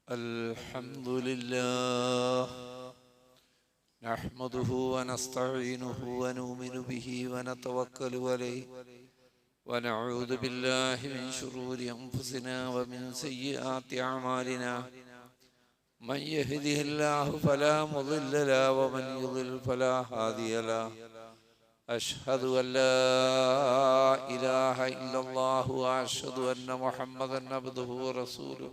الحمد لله نحمده ونستعينه ونؤمن به ونتوكل عليه ونعوذ بالله من شرور أنفسنا ومن سيئات أعمالنا من يهده الله فلا مضل له ومن يضلل فلا هادي له أشهد أن لا إله إلا الله وأشهد أن محمدا عبده ورسوله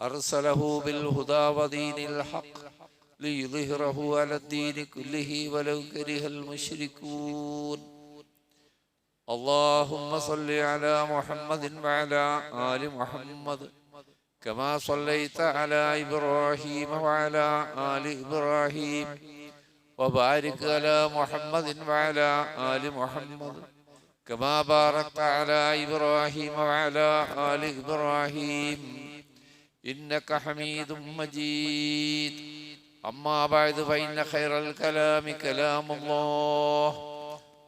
أرسله بالهدى ودين الحق ليظهره على الدين كله ولو كره المشركون اللهم صل على محمد وعلى آل محمد كما صليت على إبراهيم وعلى آل إبراهيم وبارك على محمد وعلى آل محمد كما باركت على إبراهيم وعلى آل إبراهيم إنك حميد مجيد أما بعد فإن خير الكلام كلام الله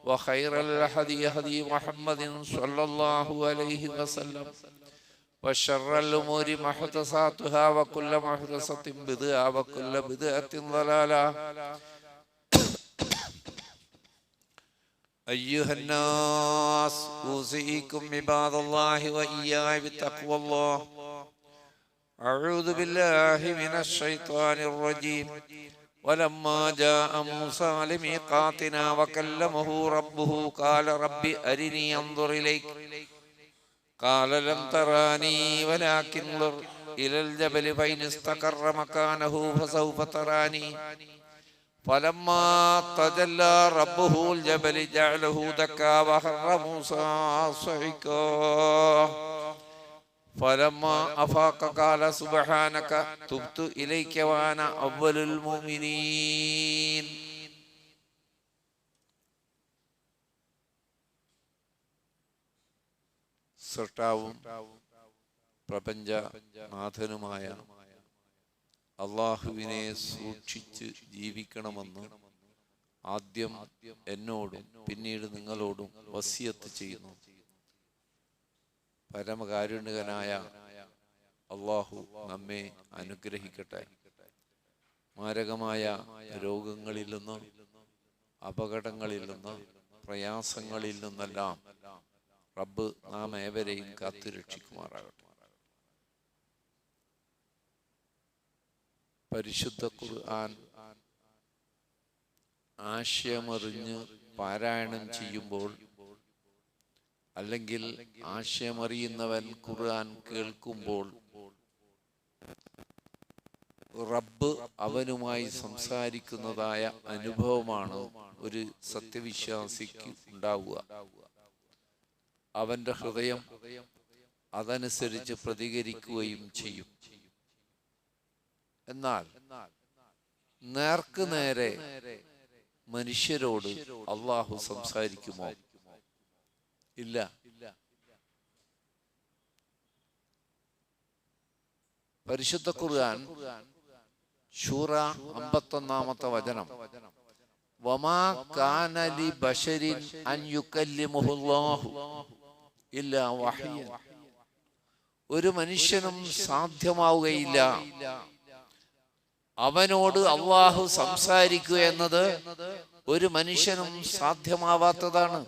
وخير الهدي هدي محمد صلى الله عليه وسلم وشر الأمور محدثاتها وكل محدثة بدعة وكل بدعة ضلالة أيها الناس أوصيكم عباد الله وإياي بتقوى الله أعوذ بالله من الشيطان الرجيم ولما جاء موسى لميقاتنا وكلمه ربه قال رب أرني أنظر إليك قال لم تراني ولكن انظر إلى الجبل فإن استقر مكانه فسوف تراني فلما تجلى ربه الجبل جعله دكا وخر موسى صعقا فلما أفاق قال سبحانك تبت إليك وأنا أول المؤمنين. സൃഷ്ടാവും പ്രപഞ്ച നാഥനുമായ അള്ളാഹുവിനെ സൂക്ഷിച്ച് ജീവിക്കണമെന്ന് ആദ്യം എന്നോടും പിന്നീട് നിങ്ങളോടും വസിയത്ത് ചെയ്യുന്നു. പരമകാരുണികനായ അള്ളാഹു നമ്മെ അനുഗ്രഹിക്കട്ടെ. മാരകമായ രോഗങ്ങളിൽ നിന്ന്, അപകടങ്ങളിൽ നിന്ന്, പ്രയാസങ്ങളിൽ നിന്നെല്ലാം റബ്ബ് നാം ഏവരെയും കാത്തുരക്ഷിക്കുമാറാകട്ടെ. പരിശുദ്ധ ഖുർആൻ ആശയമറിഞ്ഞ് പാരായണം ചെയ്യുമ്പോൾ, അല്ലെങ്കിൽ ആശയമറിയുന്നവൻ ഖുർആൻ കേൾക്കുമ്പോൾ റബ്ബ് അവനുമായി സംസാരിക്കുന്നതായ അനുഭവമാണ് ഒരു സത്യവിശ്വാസിക്ക് ഉണ്ടാവുക. അവന്റെ ഹൃദയം അതനുസരിച്ച് പ്രതികരിക്കുകയും ചെയ്യും. എന്നാൽ നേർക്ക് നേരെ മനുഷ്യരോട് അള്ളാഹു സംസാരിക്കുമോ? ഇല്ല. പരിശുദ്ധ ഖുർആൻ ശൂറ 51-ാമത്തെ വചനം, വമാ കാന ലി ബശരിൻ അൻ യുകല്ലിമുഹുല്ലാഹു ഇല്ലാ വഹ്യൻ. ഒരു മനുഷ്യനും സാധ്യമാവുകയില്ല അവനോട് അള്ളാഹു സംസാരിക്കുക എന്നത്. ഒരു മനുഷ്യനും സാധ്യമാവാത്തതാണ്.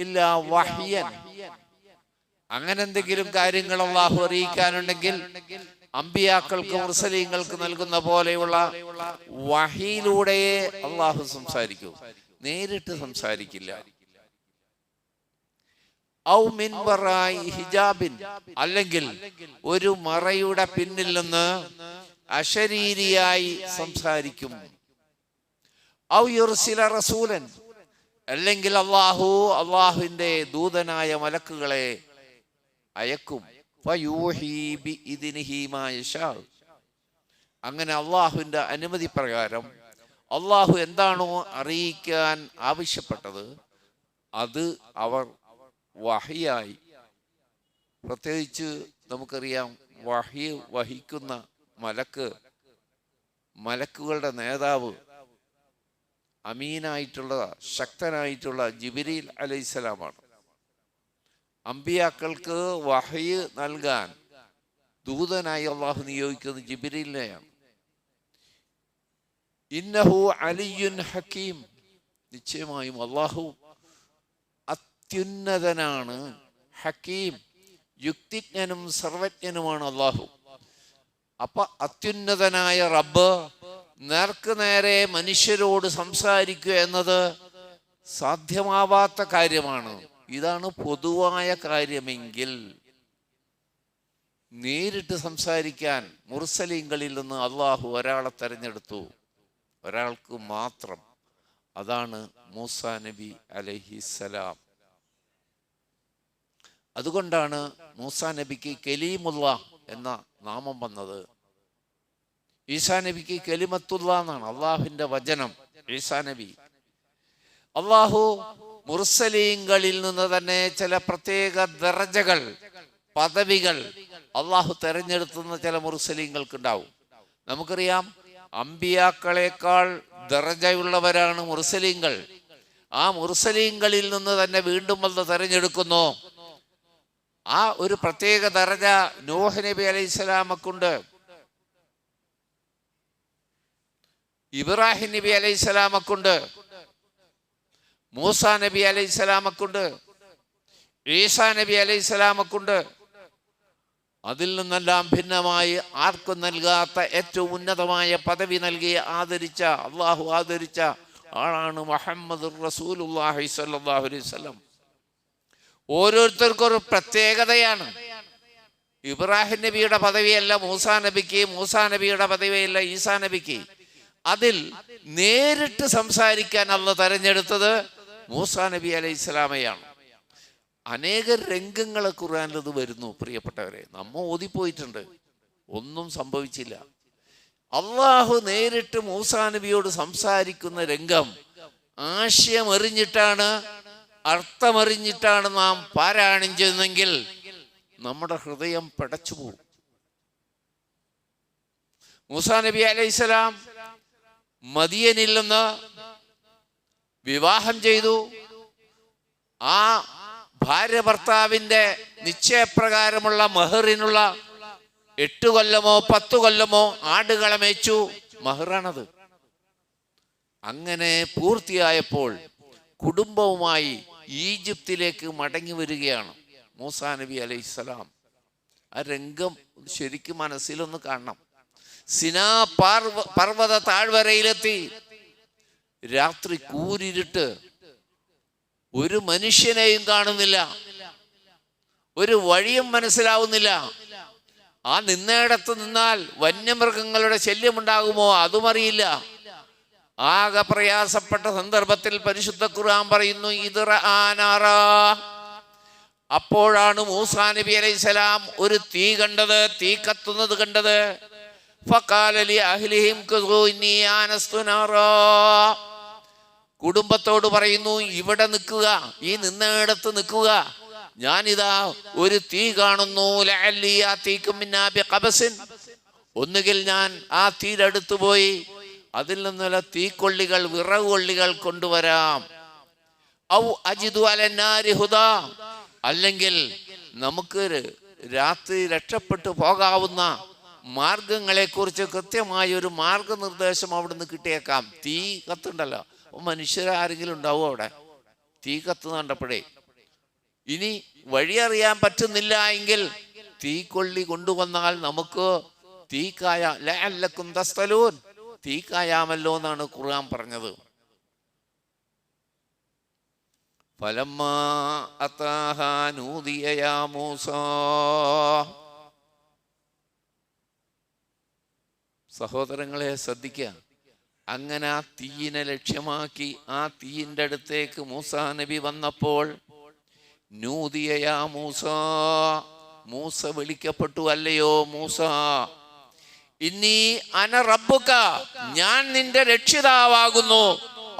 ഇല്ല വഹ്യൻ. അങ്ങനെ എന്തെങ്കിലും കാര്യങ്ങൾ അള്ളാഹു അറിയിക്കാനുണ്ടെങ്കിൽ അമ്പിയാക്കൾക്ക് മുർസലീങ്ങൾക്ക് നൽകുന്ന പോലെയുള്ള വഹിയിലൂടെയേ അള്ളാഹു സംസാരിക്കൂ, നേരിട്ട് സംസാരിക്കില്ല. ഔ മിൻ വറായി ഹിജാബിൻ, അല്ലെങ്കിൽ ഒരു മറയുടെ പിന്നിൽ നിന്ന് അശരീരിയായി സംസാരിക്കും. ഔ യുർസില റസൂലൻ, അല്ലെങ്കിൽ അള്ളാഹുവിന്റെ ദൂതനായ മലക്കുകളെ അയക്കും. അങ്ങനെ അള്ളാഹുവിന്റെ അനുമതി പ്രകാരം അള്ളാഹു എന്താണോ അറിയിക്കാൻ ആവശ്യപ്പെട്ടത് അത് അവർ വഹിയായി. പ്രത്യേകിച്ച് നമുക്കറിയാം, വഹി വഹിക്കുന്ന മലക്കുകളുടെ നേതാവ് അമീനായിട്ടുള്ള ശക്തനായിട്ടുള്ള ജിബ്രീൽ അലൈഹിസ്സലാമാണ്. അമ്പിയാക്കൾക്ക് വഹ്യ് നൽകാൻ ദൂതനായി അള്ളാഹു നിയോഗിക്കുന്നത് ജിബ്രീലിനെയാണ്. ഇന്നഹു അലിയുൻ ഹക്കീം, നിശ്ചയമായും അള്ളാഹു അത്യുന്നതനാണ്, ഹക്കീം യുക്തിജ്ഞനും സർവജ്ഞനുമാണ് അള്ളാഹു. അപ്പൊ അത്യുന്നതനായ റബ്ബ് നേർക്ക് നേരെ മനുഷ്യരോട് സംസാരിക്കുക എന്നത് സാധ്യമാവാത്ത കാര്യമാണ്. ഇതാണ് പൊതുവായ കാര്യമെങ്കിൽ നേരിട്ട് സംസാരിക്കാൻ മുർസലീങ്ങളിൽ നിന്ന് അള്ളാഹു ഒരാളെ തെരഞ്ഞെടുത്തു, ഒരാൾക്ക് മാത്രം. അതാണ് മൂസാ നബി അലൈഹിസ്സലാം. അതുകൊണ്ടാണ് മൂസാ നബിക്ക് കലീമുള്ള എന്ന നാമം വന്നത്. ഈസാ നബിക്ക് കലിമത്തുള്ള എന്നാണ്, അള്ളാഹുവിന്റെ വചനം. ഈസാ നബി അള്ളാഹു മുർസലീങ്ങളിൽ നിന്ന് തന്നെ ചില പ്രത്യേക ദറജകൾ, പദവികൾ അള്ളാഹു തെരഞ്ഞെടുത്തുന്ന ചില മുർസലീങ്ങൾക്കുണ്ടാവും. നമുക്കറിയാം, അമ്പിയാക്കളെക്കാൾ ദറജയുള്ളവരാണ് മുർസലീങ്ങൾ. ആ മുർസലീങ്ങളിൽ നിന്ന് തന്നെ വീണ്ടും വന്ന് തെരഞ്ഞെടുക്കുന്നു. ആ ഒരു പ്രത്യേക ദറജ നൂഹ് നബി അലൈഹിസ്സലാമക്കുണ്ട്, ഇബ്രാഹിം നബി അലൈഹിസ്സലാമക്കുണ്ട്, മൂസാ നബി അലൈഹിസ്സലാമക്കുണ്ട്, ഈസാ നബി അലൈഹിസ്സലാമക്കുണ്ട്. അതിൽ നിന്നെല്ലാം ഭിന്നമായി ആർക്കും നൽകാത്ത ഏറ്റവും ഉന്നതമായ പദവി നൽകി ആദരിച്ച, അള്ളാഹു ആദരിച്ച ആളാണ് മുഹമ്മദ് റസൂലുള്ളാഹി സ്വല്ലല്ലാഹു അലൈഹി വസല്ലം. ഓരോരുത്തർക്കും ഒരു പ്രത്യേകതയാണ്. ഇബ്രാഹിം നബിയുടെ പദവിയല്ല മൂസാ നബിക്ക്, മൂസാ നബിയുടെ പദവിയല്ല ഈസാ നബിക്ക്. അതിൽ നേരിട്ട് സംസാരിക്കാൻ അള്ളാഹു തെരഞ്ഞെടുത്തത് മൂസാ നബി അലൈഹി സ്വലാമയാണ്. അനേക രംഗങ്ങൾ ഖുർആനിൽ വരുന്നു. പ്രിയപ്പെട്ടവരെ, നമ്മ ഓതിപ്പോയിട്ടുണ്ട്, ഒന്നും സംഭവിച്ചില്ല. അള്ളാഹു നേരിട്ട് മൂസാ നബിയോട് സംസാരിക്കുന്ന രംഗം ആശയമറിഞ്ഞിട്ടാണ്, അർത്ഥമറിഞ്ഞിട്ടാണ് നാം പാരായണം ചെയ്യുന്നെങ്കിൽ നമ്മുടെ ഹൃദയം പിടച്ചു പോകും. മൂസാ നബി അലൈഹിസ്സലാം മദിയനിൽ നിന്ന് വിവാഹം ചെയ്തു. ആ ഭാര്യ ഭർത്താവിന്റെ നിശ്ചയപ്രകാരമുള്ള മഹറിനുള്ള 8 കൊല്ലമോ 10 കൊല്ലമോ ആടുകളെ മേച്ചു. മഹറാണത്. അങ്ങനെ പൂർത്തിയായപ്പോൾ കുടുംബവുമായി ഈജിപ്തിലേക്ക് മടങ്ങി വരികയാണ് മൂസാ നബി അലൈഹിസ്സലാം. ആ രംഗം ശരിക്കും മനസ്സിലൊന്ന് കാണണം. സിനാ പർവ്വത താഴ്വരയിലെത്തി. രാത്രി കൂരിരുട്ട്, ഒരു മനുഷ്യനെയും കാണുന്നില്ല, ഒരു വഴിയും മനസ്സിലാവുന്നില്ല. ആ നിന്നയിടത്ത് നിന്നാൽ വന്യമൃഗങ്ങളുടെ ശല്യമുണ്ടാകുമോ അതും അറിയില്ല. ആകെ പ്രയാസപ്പെട്ട സന്ദർഭത്തിൽ പരിശുദ്ധ ഖുർആൻ പറയുന്നു, അപ്പോഴാണ് മൂസാ നബി അലൈഹിസ്സലാം ഒരു തീ കണ്ടത്, തീ കത്തുന്നത് കണ്ടത്. ഫഖാല ലി അഹ്ലിഹിം കുസൂ ഇന്നി ആനസ്തു നാറാ. കുടുംബത്തോട് പറയുന്നു, ഇവിടെ നിൽക്കുക, ഈ നിന്നയിടത്ത് നിൽക്കുക, ഞാനിതാ ഒരു തീ കാണുന്നു. ലഅല്ലി ആതീകും മിന്നാ ബിഖബസിൻ, ഒന്നുകിൽ ഞാൻ ആ തീയുടെ അടുത്ത് പോയി അതിൽ നിന്നുള്ള തീക്കൊള്ളികൾ, വിറകുകൊള്ളികൾ കൊണ്ടുവരാം. ഔ അജിദു അലന്നാരി ഹുദാ, അല്ലെങ്കിൽ നമുക്ക് രാത്രി രക്ഷപ്പെട്ടു പോകാവുന്ന മാർഗങ്ങളെ കുറിച്ച് കൃത്യമായ ഒരു മാർഗനിർദ്ദേശം അവിടുന്ന് കിട്ടിയേക്കാം. തീ കത്തുണ്ടല്ലോ, മനുഷ്യരാരെങ്കിലും ഉണ്ടാവും അവിടെ? തീ കത്ത് കണ്ടപ്പോഴേ ഇനി വഴിയറിയാൻ പറ്റുന്നില്ല എങ്കിൽ തീക്കൊള്ളി കൊണ്ടുവന്നാൽ നമുക്ക് ലഅല്ലക്കും തസ്തലൂൻ, തീ കായാമല്ലോ എന്നാണ് ഖുർആൻ പറഞ്ഞത്. ഫലമ്മാ അതാഹാ നൂദിയ യാ മൂസാ. സഹോദരങ്ങളെ ശ്രദ്ധിക്കുക. അങ്ങനെ ആ തീയിനെ ലക്ഷ്യമാക്കി ആ തീയിൻ്റെ അടുത്തേക്ക് മൂസാ നബി വന്നപ്പോൾ നൂദിയ യാ മൂസാ, മൂസ വിളിക്കപ്പെട്ടു, അല്ലയോ മൂസ, ഇന്നി അന റബ്ബുക, ഞാൻ നിന്റെ രക്ഷിതാവാകുന്നു.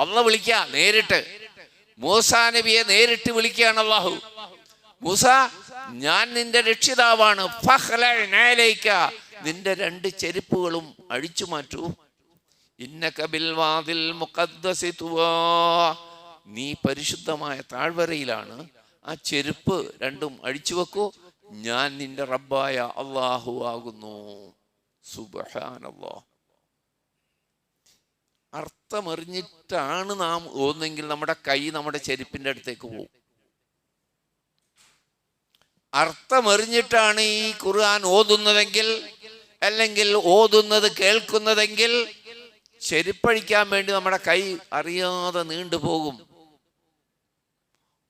അല്ലാഹു വിളിക്കുക നേരിട്ട്. മൂസാ നബിയെ നേരിട്ട് വിളിക്കുകയാണ് അല്ലാഹു. മൂസ, ഞാൻ നിന്റെ രക്ഷിതാവാണ്. ഫഖ്ലഅ അലൈക, നിന്റെ 2 ചെരുപ്പുകളും അഴിച്ചു മാറ്റൂ. ഇന്നക ബിൽ വാദിൽ മുഖദ്ദസി തുവാ, നീ പരിശുദ്ധമായ താഴ്വരയിലാണ്. ആ ചെരുപ്പ് 2ഉം അഴിച്ചു വെക്കൂ, ഞാൻ നിന്റെ റബ്ബായ അള്ളാഹു ആകുന്നു. സുബ്ഹാനല്ലാഹ്. അർത്ഥമറിഞ്ഞിട്ടാണ് നാം ഓതുന്നെങ്കിൽ നമ്മുടെ കൈ നമ്മുടെ ചെരുപ്പിൻ്റെ അടുത്തേക്ക് പോകും. അർത്ഥമറിഞ്ഞിട്ടാണ് ഈ ഖുർആൻ ഓതുന്നതെങ്കിൽ, അല്ലെങ്കിൽ ഓതുന്നത് കേൾക്കുന്നതെങ്കിൽ, ചെരുപ്പഴിക്കാൻ വേണ്ടി നമ്മുടെ കൈ അറിയാതെ നീണ്ടുപോകും.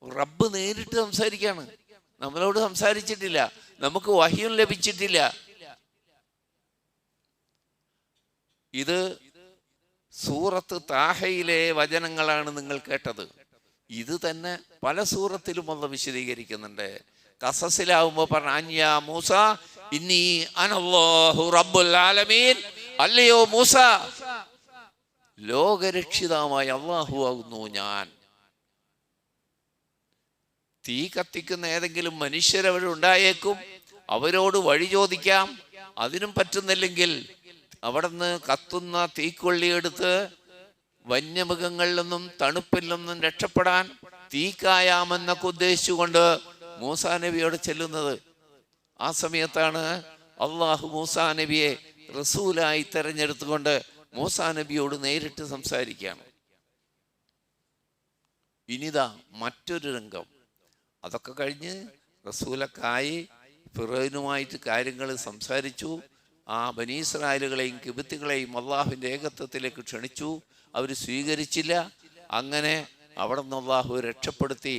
റബ്ബ് നേരിട്ട് സംസാരിക്കാണ്, നമ്മളോട് സംസാരിച്ചിട്ടില്ല, നമുക്ക് വഹ്യും ലഭിച്ചിട്ടില്ല. ഇത് സൂറത്ത് താഹയിലെ വചനങ്ങളാണ് നിങ്ങൾ കേട്ടത്. ഇത് തന്നെ പല സൂറത്തിലും അല്ലാഹു വിശദീകരിക്കുന്നുണ്ട്. ഖസസിലാവുമ്പോൾ പറഞ്ഞ അൻയാ മൂസ ഇന്നി അനല്ലാഹു റബ്ബുൽ ആലമീൻ, അല്ലയോ മൂസ, ലോകരക്ഷിതാവായ അള്ളാഹു ആകുന്നു ഞാൻ. തീ കത്തിക്കുന്ന ഏതെങ്കിലും മനുഷ്യരവരുണ്ടായേക്കും, അവരോട് വഴി ചോദിക്കാം. അതിനും പറ്റുന്നില്ലെങ്കിൽ അവിടുന്ന് കത്തുന്ന തീക്കൊള്ളിയെടുത്ത് വന്യമൃഗങ്ങളിൽ നിന്നും തണുപ്പിൽ നിന്നും രക്ഷപ്പെടാൻ തീക്കായാമെന്നൊക്കെ ഉദ്ദേശിച്ചുകൊണ്ട് മൂസാ നബിയോട് ചെല്ലുന്നത്. ആ സമയത്താണ് അള്ളാഹു മൂസാ നബിയെ റസൂലായി തെരഞ്ഞെടുത്തുകൊണ്ട് മൂസാ നബിയോട് നേരിട്ട് സംസാരിക്കുകയാണ്. ഇനിതാ മറ്റൊരു രംഗം. അതൊക്കെ കഴിഞ്ഞ് റസൂലക്കായി ഫിറൗനുമായിട്ട് കാര്യങ്ങൾ സംസാരിച്ചു. ആ ബനീ ഇസ്രായേലുകളെയും കിബിത്തുകളെയും അള്ളാഹുവിൻ്റെ ഏകത്വത്തിലേക്ക് ക്ഷണിച്ചു. അവർ സ്വീകരിച്ചില്ല. അങ്ങനെ അവിടെ നിന്ന് അള്ളാഹു രക്ഷപ്പെടുത്തി.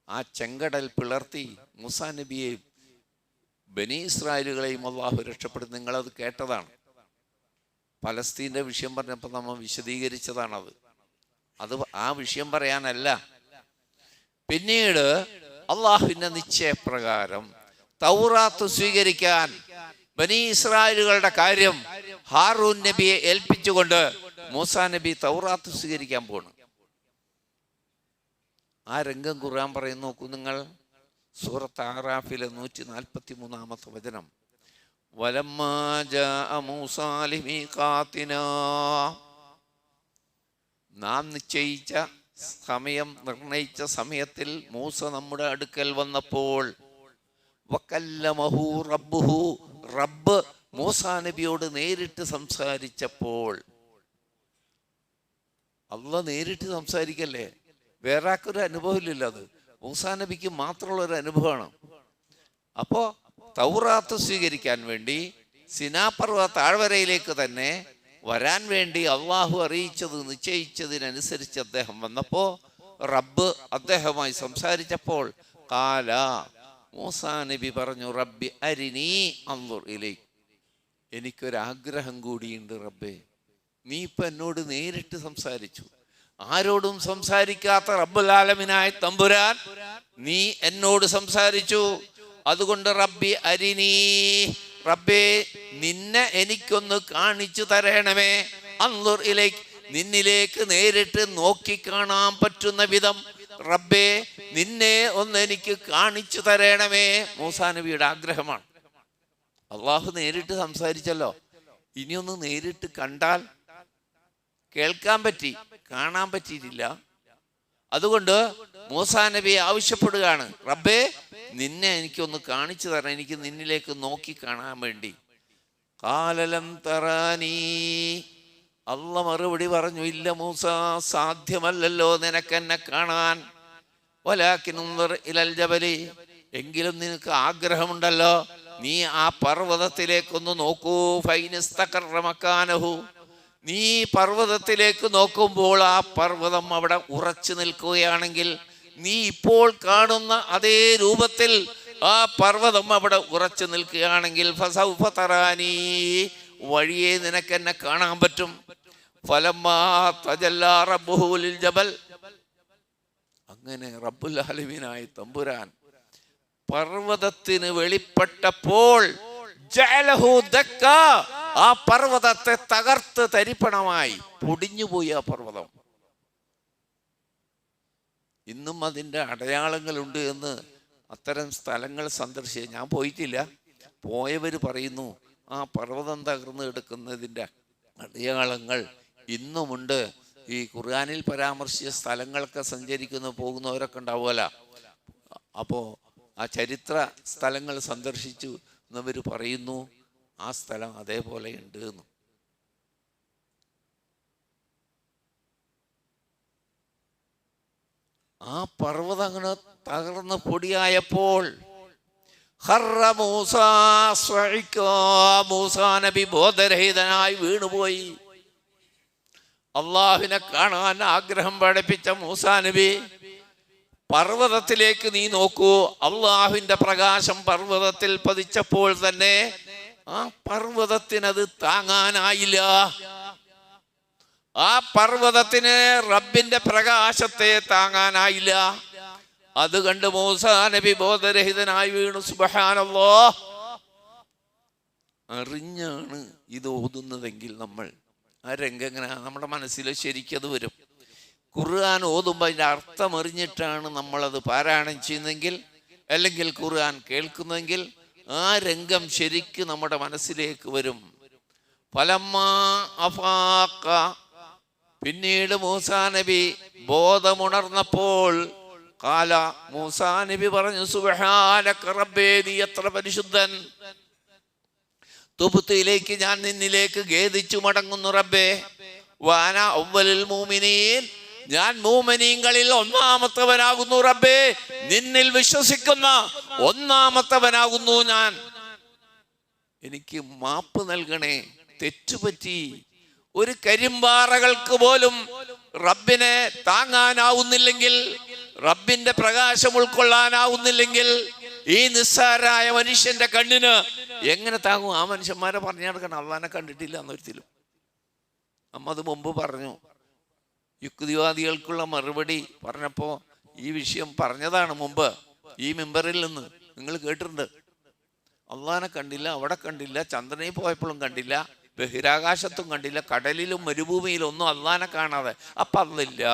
ആ ചെങ്കടൽ പിളർത്തി മൂസാ നബിയെയും ബനീ ഇസ്രായേലുകളെയും അള്ളാഹു രക്ഷപ്പെടുത്തി. നിങ്ങളത് കേട്ടതാണ്. പലസ്തീൻ്റെ വിഷയം പറഞ്ഞപ്പോൾ നമ്മൾ വിശദീകരിച്ചതാണത്. അത് ആ വിഷയം പറയാനല്ല. പിന്നീട് അള്ളാഹുവിൻ്റെ നിശ്ചയപ്രകാരം തൗറാത്ത് സ്വീകരിക്കാൻ ബനീ ഇസ്രായേലുകളുടെ കാര്യം ഹാറൂൻ നബിയെ ഏൽപ്പിച്ചുകൊണ്ട് മൂസാ നബി തൗറാത്ത് സ്വീകരിക്കാൻ പോണു. ആ രംഗം ഖുർആൻ പറയുന്നു. നോക്കൂ നിങ്ങൾ, സൂറത്ത് ആറാഫിലെ 143 വചനം. വലമ്മാ ജാഅ മൂസാ ലിമീഖാതിനാ, നാം നിശ്ചയിച്ച സമയം, നിർണയിച്ച സമയത്തിൽ മൂസ നമ്മുടെ അടുക്കൽ വന്നപ്പോൾ, വകല്ലമഹു റബ്ബുഹു, റബ്ബ് മൂസാ നബിയോട് നേരിട്ട് സംസാരിച്ചപ്പോൾ. അള്ളാഹ് നേരിട്ട് സംസാരിക്കല്ലേ, വേറെ ആർക്കൊരു അനുഭവമില്ലല്ലോ. അത് മൂസാ നബിക്ക് മാത്രമുള്ളൊരു അനുഭവമാണ്. അപ്പോൾ തൗറാത്ത് സ്വീകരിക്കാൻ വേണ്ടി സിനാ പർവ്വത താഴ്വരയിലേക്ക് തന്നെ വരാൻ വേണ്ടി അള്ളാഹു അറിയിച്ചത്, നിശ്ചയിച്ചതിനനുസരിച്ച് അദ്ദേഹം വന്നപ്പോൾ റബ്ബ് അദ്ദേഹവുമായി സംസാരിച്ചപ്പോൾ ഖാല, മൂസാ നബി പറഞ്ഞു, റബ്ബി അരിനീ അൻദുർ ഇലൈക്, എനിക്കൊരാഗ്രഹം കൂടിയുണ്ട് റബ്ബേ. നീ ഇപ്പം എന്നോട് നേരിട്ട് സംസാരിച്ചു. ആരോടും സംസാരിക്കാത്ത റബ്ബുൽ ആലമീനായ തമ്പുരാൻ നീ എന്നോട് സംസാരിച്ചു. അതുകൊണ്ട് റബ്ബി അരിനീ, റബ്ബേ നിന്നെ എനിക്കൊന്ന് കാണിച്ചു തരണമേ. അൻദുർ ഇലൈക്, നിന്നിലേക്ക് നേരിട്ട് നോക്കി കാണാൻ പറ്റുന്ന വിധം റബ്ബേ നിന്നെ ഒന്ന് എനിക്ക് കാണിച്ചു തരണമേ. മൂസാ നബിയുടെ ആഗ്രഹമാണ്. അള്ളാഹു നേരിട്ട് സംസാരിച്ചല്ലോ, ഇനിയൊന്ന് നേരിട്ട് കണ്ടാൽ. കേൾക്കാൻ പറ്റി, കാണാൻ പറ്റിയിട്ടില്ല. അതുകൊണ്ട് മൂസാ നബി ആവശ്യപ്പെടുകയാണ്, റബ്ബേ നിന്നെ എനിക്കൊന്ന് കാണിച്ചു തരണം, എനിക്ക് നിന്നിലേക്ക് നോക്കി കാണാൻ വേണ്ടി. ഖാലലം തറാനീ, അള്ള മറുപടി പറഞ്ഞു, ഇല്ല മൂസ, സാധ്യമല്ലല്ലോ നിനക്കെന്നെ കാണാൻ. വലാകിൻ ഉൻദുർ ഇലൽ ജബലി, എങ്കിലും നിനക്ക് ആഗ്രഹമുണ്ടല്ലോ, നീ ആ പർവ്വതത്തിലേക്കൊന്ന് നോക്കൂ. ഫൈനിസ്തഖറ മക്കാനഹു, നീ പർവ്വതത്തിലേക്ക് നോക്കുമ്പോൾ ആ പർവ്വതം അവിടെ ഉറച്ചു നിൽക്കുകയാണെങ്കിൽ, നീ ഇപ്പോൾ കാണുന്ന അതേ രൂപത്തിൽ ആ പർവ്വതം അവിടെ ഉറച്ചു നിൽക്കുകയാണെങ്കിൽ, ഫസൗഫ തറാനീ, വഴിയെ നിനക്കെന്നെ കാണാൻ പറ്റും. ഫലമ്മാ തജല്ലാ റബ്ബുഹു ലിൽ ജബൽ, അങ്ങനെ റബ്ബുൽ ആലമീനായ തമ്പുരാൻ പർവ്വതത്തിന് വെളിപ്പെട്ടപ്പോൾ ജഅലഹു ദക്ക, ആ പർവ്വതത്തെ തകർത്ത് തരിപ്പണമായി പൊടിഞ്ഞുപോയി ആ പർവ്വതം. ഇന്നും അതിൻ്റെ അടയാളങ്ങളുണ്ട് എന്ന് അത്തരം സ്ഥലങ്ങൾ സന്ദർശിച്ച്, ഞാൻ പോയിട്ടില്ല, പോയവർ പറയുന്നു ആ പർവ്വതം തകർന്ന് എടുക്കുന്നതിൻ്റെ അടയാളങ്ങൾ ഇന്നുമുണ്ട്. ഈ ഖുർആനിൽ പരാമർശിച്ച സ്ഥലങ്ങളൊക്കെ സഞ്ചരിക്കുന്ന പോകുന്നവരൊക്കെ ഉണ്ടാവുമല്ലോ. അപ്പോൾ ആ ചരിത്ര സ്ഥലങ്ങൾ സന്ദർശിച്ചു എന്നവർ പറയുന്നു. ആ സ്ഥലം അതേപോലെ ഉണ്ട് എന്ന്. ആ പർവ്വതം അങ്ങനെ തകർന്ന് പൊടിയായപ്പോൾ മൂസാ നബി ബോധരഹിതനായി വീണുപോയി. അള്ളാഹുവിനെ കാണാൻ ആഗ്രഹം പഠിപ്പിച്ച മൂസാ നബി, പർവ്വതത്തിലേക്ക് നീ നോക്കൂ. അള്ളാഹുവിന്റെ പ്രകാശം പർവ്വതത്തിൽ പതിച്ചപ്പോൾ തന്നെ ആ പർവ്വതത്തിനത് താങ്ങാനായില്ല. ആ പർവ്വതത്തിന് റബ്ബിന്റെ പ്രകാശത്തെ താങ്ങാനായില്ല. അത് കണ്ട് മൂസാ നബി ബോധരഹിതനായി വീണു. സുബ്ഹാനല്ലാഹ്. അറിഞ്ഞാണ് ഇത് ഓതുന്നതെങ്കിൽ നമ്മൾ ആ രംഗം എങ്ങനെ നമ്മുടെ മനസ്സിൽ ശരിക്കത് വരും. ഖുർആൻ ഓതുമ്പോൾ അതിൻ്റെ അർത്ഥം അറിഞ്ഞിട്ടാണ് നമ്മളത് പാരായണം ചെയ്യുന്നതെങ്കിൽ, അല്ലെങ്കിൽ ഖുർആൻ കേൾക്കുന്നതെങ്കിൽ ആ രംഗം ശരിക്ക് നമ്മുടെ മനസ്സിലേക്ക് വരും. ഫലമ്മാ അഫാഖ, പിന്നീട് മൂസാ നബി ബോധമുണർന്നപ്പോൾ ഖാല, മൂസാ നബി പറഞ്ഞു, സുബ്ഹാനക റബ്ബേ, നീ എത്ര പരിശുദ്ധൻ. തുബ്തുയിലേക്ക്, ഞാൻ നിന്നിലേക്ക് ഖേദിച്ചു മടങ്ങുന്നു റബ്ബേ. വഅന അവ്വലുൽ മുഅ്മിനീൻ, ഞാൻ മുഅ്മിനീങ്ങളിൽ ഒന്നാമത്തവനാകുന്നു റബ്ബേ. നിന്നിൽ വിശ്വസിക്കുന്ന ഒന്നാമത്തവനാകുന്നു ഞാൻ. എനിക്ക് മാപ്പ് നൽകണേ, തെറ്റുപറ്റി. ഒരു കരിമ്പാറകൾക്ക് പോലും റബ്ബിനെ താങ്ങാനാവുന്നില്ലെങ്കിൽ, റബ്ബിന്റെ പ്രകാശം ഉൾക്കൊള്ളാനാവുന്നില്ലെങ്കിൽ, ഈ നിസ്സാരായ മനുഷ്യന്റെ കണ്ണിന് എങ്ങനെ താങ്ങും? ആ മനുഷ്യന്മാരെ പറഞ്ഞു നടക്കണം, അള്ളാനെ കണ്ടിട്ടില്ല എന്നൊരിക്കലും. നമ്മ അത് മുമ്പ് പറഞ്ഞു. യുക്തിവാദികൾക്കുള്ള മറുപടി പറഞ്ഞപ്പോൾ ഈ വിഷയം പറഞ്ഞതാണ് മുമ്പ് ഈ മെമ്പറിൽ നിന്ന്. നിങ്ങൾ കേട്ടിട്ടുണ്ട്, അള്ളാനെ കണ്ടില്ല, അവിടെ കണ്ടില്ല, ചന്ദ്രനിൽ പോയപ്പോഴും കണ്ടില്ല, ബഹിരാകാശത്തും കണ്ടില്ല, കടലിലും മരുഭൂമിയിലും ഒന്നും അള്ളാനെ കാണാതെ. അപ്പം അതില്ല.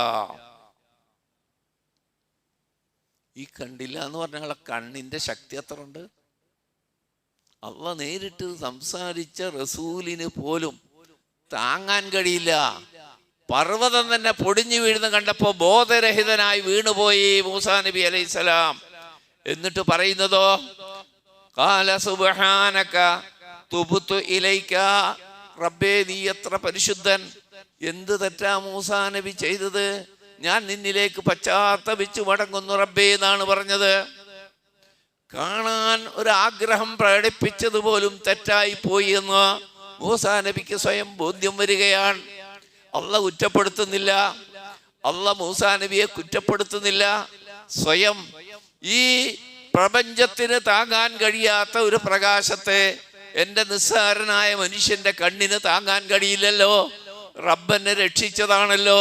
ഈ കണ്ടില്ല എന്ന് പറഞ്ഞാൽ കണ്ണിന്റെ ശക്തി എത്ര ഉണ്ട്? അള്ളാഹ് നേരിട്ട് സംസാരിച്ച റസൂലിന് പോലും താങ്ങാൻ കഴിയില്ല. പർവ്വതം തന്നെ പൊടിഞ്ഞു വീഴുന്ന കണ്ടപ്പോ ബോധരഹിതനായി വീണുപോയി മൂസാ നബി അലൈഹിസ്സലാം. എന്നിട്ട് പറയുന്നതോ, ഖാല സുബ്ഹാനക തുബ്തു ഇലൈക റബ്ബേ, നീ എത്ര പരിശുദ്ധൻ. എന്ത് തെറ്റാ മൂസാ നബി ചെയ്തത്? ഞാൻ നിന്നിലേക്ക് പശ്ചാത്തപിച്ചു മടങ്ങുന്നു റബ്ബേ എന്നാണ് പറഞ്ഞത്. കാണാൻ ഒരാഗ്രഹം പ്രകടിപ്പിച്ചതുപോലും തെറ്റായി പോയി എന്ന് മൂസാ നബിക്ക് സ്വയം ബോധ്യം വരികയാണ്. അള്ളാഹ് കുറ്റപ്പെടുത്തുന്നില്ല, അള്ളാഹ് മൂസാ നബിയെ കുറ്റപ്പെടുത്തുന്നില്ല. സ്വയം ഈ പ്രപഞ്ചത്തിന് താങ്ങാൻ കഴിയാത്ത ഒരു പ്രകാശത്തെ എൻ്റെ നിസ്സാരനായ മനുഷ്യന്റെ കണ്ണിന് താങ്ങാൻ കഴിയില്ലല്ലോ. റബ്ബെന്നെ രക്ഷിച്ചതാണല്ലോ.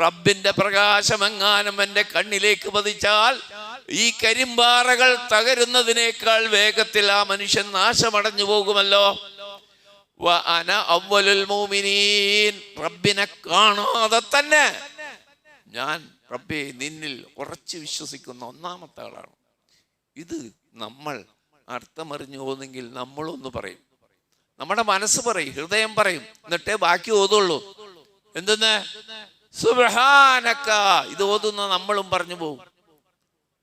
റബ്ബിന്റെ പ്രകാശമെങ്ങാനും എൻ്റെ കണ്ണിലേക്ക് പതിച്ചാൽ ഈ കരിമ്പാറകൾ തകരുന്നതിനേക്കാൾ വേഗത്തിൽ ആ മനുഷ്യൻ നാശമടഞ്ഞു പോകുമല്ലോ. വഅന അവ്വലുൽ മുഅ്മിനീൻ, റബ്ബിനെ കാണാതെ തന്നെ ഞാൻ റബ്ബേ നിന്നിൽ ഉറച്ചു വിശ്വസിക്കുന്ന ഒന്നാമത്തെ ആളാണ്. ഇത് നമ്മൾ അർത്ഥമറിഞ്ഞു പോകുന്നെങ്കിൽ നമ്മളൊന്ന് പറയും, നമ്മുടെ മനസ്സ് പറയും, ഹൃദയം പറയും, എന്നിട്ടേ ബാക്കി ഓതുള്ളൂ. എന്തെന്ന്? സുബ്ഹാനക. ഇത് ഓതുന്ന നമ്മളും പറഞ്ഞു പോകും.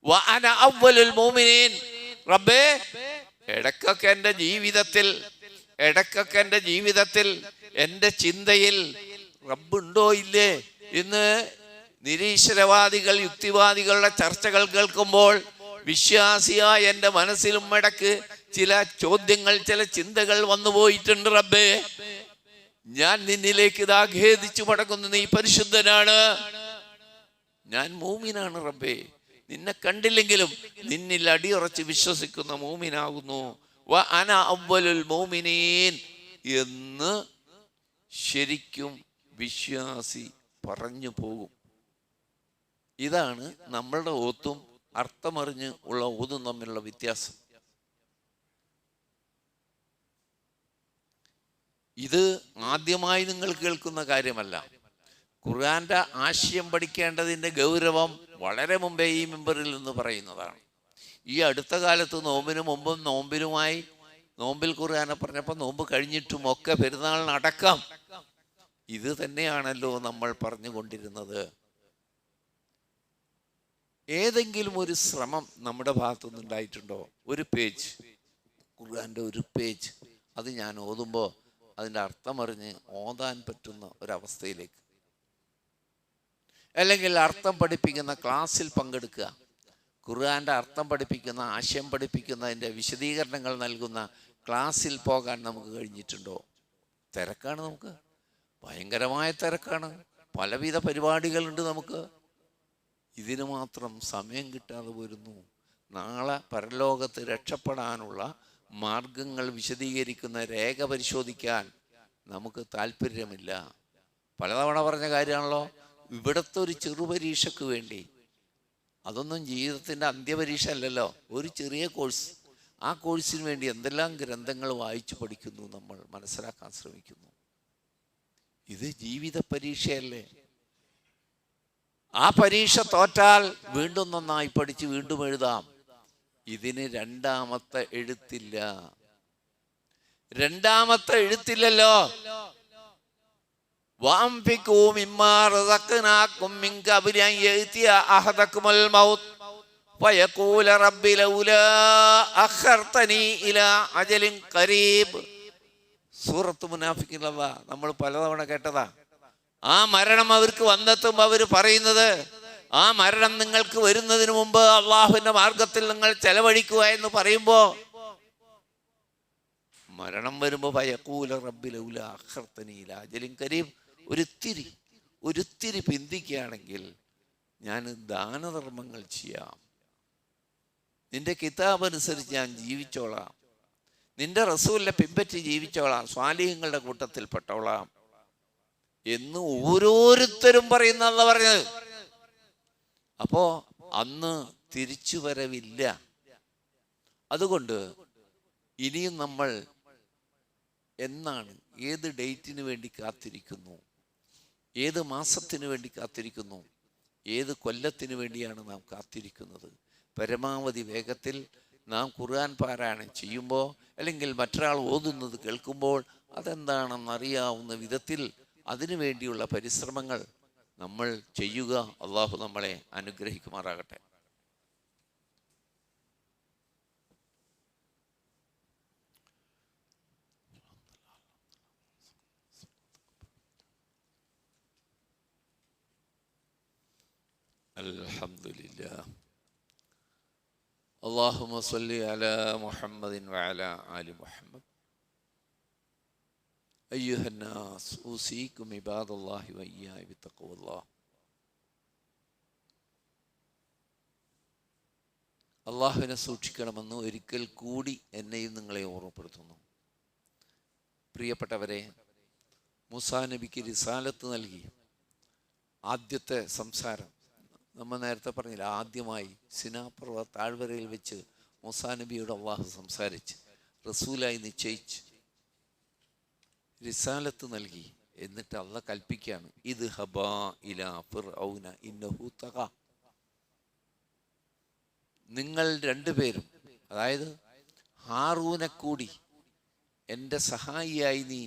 വഅന അവ്വലുൽ മുഅ്മിനീൻ, റബ്ബേ ഇടക്കൊക്കെ എൻ്റെ ജീവിതത്തിൽ എൻ്റെ ചിന്തയിൽ റബ്ബുണ്ടോ ഇല്ലേ എന്ന് നിരീശ്വരവാദികൾ, യുക്തിവാദികളുടെ ചർച്ചകൾ കേൾക്കുമ്പോൾ വിശ്വാസിയായ എൻ്റെ മനസ്സിലും ഇടക്ക് ചില ചോദ്യങ്ങൾ, ചില ചിന്തകൾ വന്നു പോയിട്ടുണ്ട്. റബ്ബേ, ഞാൻ നിന്നിലേക്ക് ഇതാ ഖേദിച്ചു മടങ്ങുന്നു, നീ പരിശുദ്ധനാണ്, ഞാൻ മൂമിനാണ് റബ്ബേ, നിന്നെ കണ്ടില്ലെങ്കിലും നിന്നിൽ അടിയുറച്ച് വിശ്വസിക്കുന്ന മൂമിനാകുന്നു. വഅന അവ്വലുൽ മുഅ്മിനീൻ എന്ന് ശരിക്കും വിശ്വാസി പറഞ്ഞു പോകും. ഇതാണ് നമ്മളുടെ ഓത്തും അർത്ഥമറിഞ്ഞ് ഉള്ള ഓതും തമ്മിലുള്ള വ്യത്യാസം. ഇത് ആദ്യമായി നിങ്ങൾ കേൾക്കുന്ന കാര്യമല്ല. ഖുർആന്റെ ആശയം പഠിക്കേണ്ടതിൻ്റെ ഗൗരവം വളരെ മുമ്പേ ഈ മെമ്പറിൽ നിന്ന് പറയുന്നതാണ്. ഈ അടുത്ത കാലത്ത് നോമ്പിന് മുമ്പും നോമ്പിനുമായി നോമ്പിൽ ഖുർആനെ പറഞ്ഞപ്പോൾ നോമ്പ് കഴിഞ്ഞിട്ടും ഒക്കെ പെരുന്നാളിനടക്കം ഇത് തന്നെയാണല്ലോ നമ്മൾ പറഞ്ഞുകൊണ്ടിരുന്നത്. ഏതെങ്കിലും ഒരു ശ്രമം നമ്മുടെ ഭാഗത്തുനിന്ന് ഉണ്ടായിട്ടുണ്ടോ? ഒരു പേജ്, ഖുർആൻ്റെ ഒരു പേജ്, അത് ഞാൻ ഓതുമ്പോൾ അതിൻ്റെ അർത്ഥമറിഞ്ഞ് ഓതാൻ പറ്റുന്ന ഒരവസ്ഥയിലേക്ക്, അല്ലെങ്കിൽ അർത്ഥം പഠിപ്പിക്കുന്ന ക്ലാസ്സിൽ പങ്കെടുക്കുക, ഖുർആൻ്റെ അർത്ഥം പഠിപ്പിക്കുന്ന, ആശയം പഠിപ്പിക്കുന്നതിൻ്റെ വിശദീകരണങ്ങൾ നൽകുന്ന ക്ലാസ്സിൽ പോകാൻ നമുക്ക് കഴിഞ്ഞിട്ടുണ്ടോ? തിരക്കാണ്, നമുക്ക് ഭയങ്കരമായ തിരക്കാണ്, പലവിധ പരിപാടികളുണ്ട് നമുക്ക്. ഇതിന് മാത്രം സമയം കിട്ടാതെ വരുന്നു. നാളെ പരലോകത്ത് രക്ഷപ്പെടാനുള്ള മാർഗങ്ങൾ വിശദീകരിക്കുന്ന രേഖ പരിശോധിക്കാൻ നമുക്ക് താല്പര്യമില്ല. പലതവണ പറഞ്ഞ കാര്യമാണല്ലോ. ഇവിടുത്തെ ഒരു ചെറുപരീക്ഷയ്ക്ക് വേണ്ടി, അതൊന്നും ജീവിതത്തിൻ്റെ അന്ത്യപരീക്ഷ അല്ലല്ലോ, ഒരു ചെറിയ കോഴ്സ്, ആ കോഴ്സിന് വേണ്ടി എന്തെല്ലാം ഗ്രന്ഥങ്ങൾ വായിച്ചു പഠിക്കുന്നു, നമ്മൾ മനസ്സിലാക്കാൻ ശ്രമിക്കുന്നു. ഇത് ജീവിത പരീക്ഷയല്ലേ? ആ പരീക്ഷ തോറ്റാൽ വീണ്ടും നന്നായി പഠിച്ച് വീണ്ടും എഴുതാം. ഇതിന് രണ്ടാമത്തെ എഴുത്തില്ല. രണ്ടാമത്തെ എഴുത്തില്ലല്ലോ. സൂറത്ത് മുനാഫിക്കിനുള്ള നമ്മൾ പലതവണ കേട്ടതാ. ആ മരണം അവർക്ക് വന്നെത്തുമ്പോൾ അവർ പറയുന്നത്, ആ മരണം നിങ്ങൾക്ക് വരുന്നതിന് മുമ്പ് അള്ളാഹുവിന്റെ മാർഗത്തിൽ നിങ്ങൾ ചെലവഴിക്കുക എന്ന് പറയുമ്പോൾ, മരണം വരുമ്പോൾ ഫയഖൂല റബ്ബി ലൗലാ അഖർതനി ഇലാ അജലിൻ ഖരീബ്, ഒരിത്തിരി പിന്തിക്കുകയാണെങ്കിൽ ഞാൻ ദാനധർമ്മങ്ങൾ ചെയ്യാം, നിന്റെ കിതാബ് അനുസരിച്ച് ഞാൻ ജീവിച്ചോളാം, നിന്റെ റസൂലിനെ പിൻപറ്റി ജീവിച്ചോളാം, സ്വാലിഹ്യങ്ങളുടെ കൂട്ടത്തിൽ പെട്ടോളാം എന്ന് ഓരോരുത്തരും പറയുന്നല്ല പറഞ്ഞത്. അപ്പോ അന്ന് തിരിച്ചു വരവില്ല. അതുകൊണ്ട് ഇനിയും നമ്മൾ എന്നാണ്, ഏത് ഡേറ്റിന് വേണ്ടി കാത്തിരിക്കുന്നു, ഏത് മാസത്തിന് വേണ്ടി കാത്തിരിക്കുന്നു, ഏത് കൊല്ലത്തിന് വേണ്ടിയാണ് നാം കാത്തിരിക്കുന്നത്? പരമാവധി വേഗത്തിൽ നാം ഖുർആൻ പാരായണം ചെയ്യുമ്പോൾ, അല്ലെങ്കിൽ മറ്റൊരാൾ ഓതുന്നത് കേൾക്കുമ്പോൾ അതെന്താണെന്നറിയാവുന്ന വിധത്തിൽ അതിനു വേണ്ടിയുള്ള പരിശ്രമങ്ങൾ നമ്മൾ ചെയ്യുക. അള്ളാഹു നമ്മളെ അനുഗ്രഹിക്കുമാറാകട്ടെ. അൽഹംദുലില്ലാഹ്. അല്ലാഹുമ്മ സ്വല്ലി അലാ മുഹമ്മദിൻ വഅലാ ആലി മുഹമ്മദ്. അയ്യുഹന്നാസ് ഊസീകും ഇബാദല്ലാഹി വഇയ്യായ ബിത്തഖ്വല്ലാഹ്. അള്ളാഹുവിനെ സൂക്ഷിക്കണമെന്ന് ഒരിക്കൽ കൂടി എന്നെയും നിങ്ങളെ ഓർമ്മപ്പെടുത്തുന്നു. പ്രിയപ്പെട്ടവരെ, മൂസാ നബിക്ക് റിസാലത്ത് നൽകി ആദ്യത്തെ സംസാരം നമ്മൾ നേരത്തെ പറഞ്ഞില്ല. ആദ്യമായി സിനാപർവ്വ താഴ്വരയിൽ വെച്ച് മൂസാ നബിയോട് അള്ളാഹു സംസാരിച്ച് റസൂലായി നിശ്ചയിച്ച് റിസാലത്ത് നൽകി. എന്നിട്ട് അള്ളാഹ് കൽപ്പിക്കുകയാണ്, ഇത് ഹബാ ഇലാ ഫിർഔന ഇന്നഹു തഗാ. നിങ്ങൾ രണ്ടുപേരും, അതായത് ഹാറൂനെ കൂടി എൻ്റെ സഹായിയായി നീ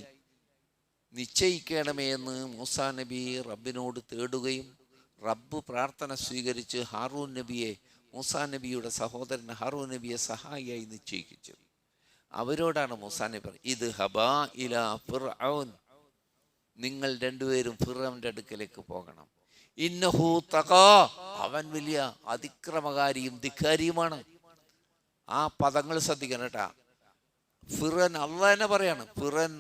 നിശ്ചയിക്കണമേ എന്ന് മൂസാ നബി റബ്ബിനോട് തേടുകയും റബ്ബ് പ്രാർത്ഥന സ്വീകരിച്ച് ഹാറൂൻ നബിയെ, മൂസാ നബിയുടെ സഹോദരൻ ഹാറൂൻ നബിയെ സഹായിയായി നിശ്ചയിച്ചു. അവരോടാണ് മൂസാ നബി പറഞ്ഞത്, ഇത് ഹബാ ഇലാ ഫിർഔൻ, നിങ്ങൾ രണ്ടുപേരും ഫിർഔന്റെ അടുക്കലേക്ക് പോകണം. ഇന്നഹു തഗാ, അവൻ വലിയ അതിക്രമകാരിയും ധിക്കാരിയുമാണ്. ആ പദങ്ങൾ ശ്രദ്ധിക്കണം കേട്ടാ. ഫിർഔൻ അള്ളാഹ് തന്നെ പറയാണ്, ഫിർഔൻ